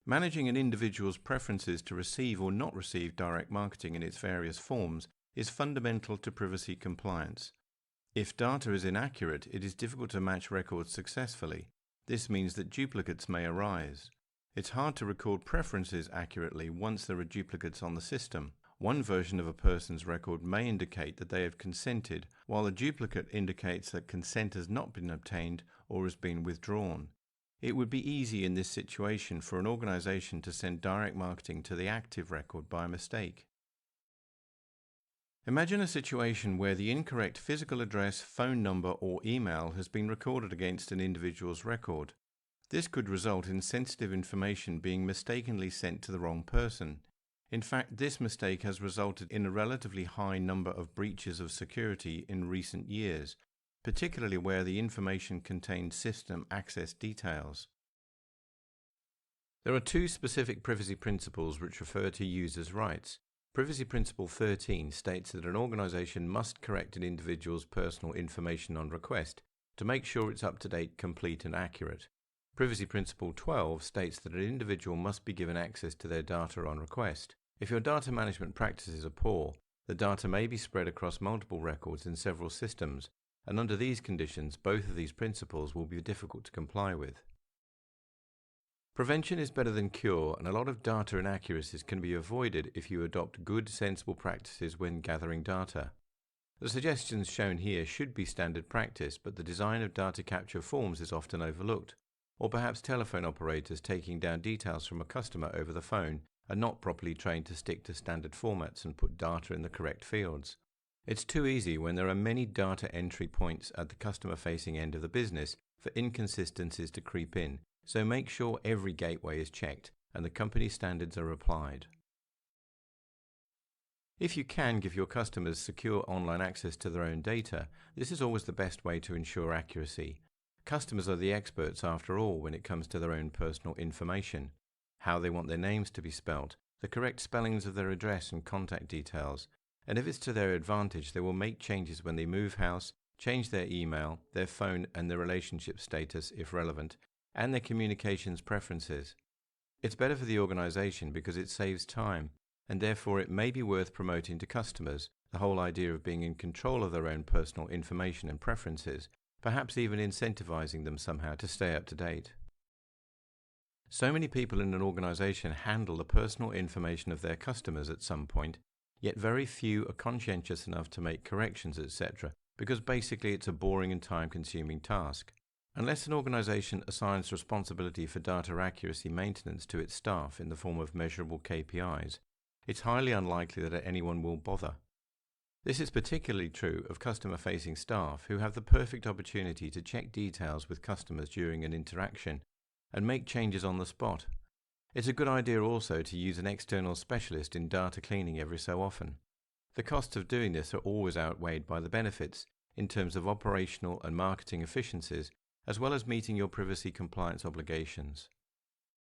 Managing an individual's preferences to receive or not receive direct marketing in its various forms is fundamental to privacy compliance. If data is inaccurate, it is difficult to match records successfully. This means that duplicates may arise. It's hard to record preferences accurately once there are duplicates on the system. One version of a person's record may indicate that they have consented, while a duplicate indicates that consent has not been obtained or has been withdrawn. It would be easy in this situation for an organization to send direct marketing to the active record by mistake. Imagine a situation where the incorrect physical address, phone number, or email has been recorded against an individual's record. This could result in sensitive information being mistakenly sent to the wrong person. In fact, this mistake has resulted in a relatively high number of breaches of security in recent years, particularly where the information contained system access details. There are two specific privacy principles which refer to users' rights. Privacy Principle 13 states that an organization must correct an individual's personal information on request to make sure it's up to date, complete, and accurate. Privacy Principle 12 states that an individual must be given access to their data on request. If your data management practices are poor, the data may be spread across multiple records in several systems, and under these conditions, both of these principles will be difficult to comply with. Prevention is better than cure, and a lot of data inaccuracies can be avoided if you adopt good, sensible practices when gathering data. The suggestions shown here should be standard practice, but the design of data capture forms is often overlooked, or perhaps telephone operators taking down details from a customer over the phone are not properly trained to stick to standard formats and put data in the correct fields. It's too easy when there are many data entry points at the customer-facing end of the business for inconsistencies to creep in. So make sure every gateway is checked and the company standards are applied. If you can give your customers secure online access to their own data, this is always the best way to ensure accuracy. Customers are the experts after all when it comes to their own personal information, how they want their names to be spelt, the correct spellings of their address and contact details, and if it's to their advantage, they will make changes when they move house, change their email, their phone and their relationship status if relevant, and their communications preferences. It's better for the organization because it saves time, and therefore it may be worth promoting to customers the whole idea of being in control of their own personal information and preferences, perhaps even incentivizing them somehow to stay up to date. So many people in an organization handle the personal information of their customers at some point, yet very few are conscientious enough to make corrections, etc., because basically it's a boring and time-consuming task. Unless an organization assigns responsibility for data accuracy maintenance to its staff in the form of measurable KPIs, it's highly unlikely that anyone will bother. This is particularly true of customer-facing staff who have the perfect opportunity to check details with customers during an interaction and make changes on the spot. It's a good idea also to use an external specialist in data cleaning every so often. The costs of doing this are always outweighed by the benefits in terms of operational and marketing efficiencies, as well as meeting your privacy compliance obligations.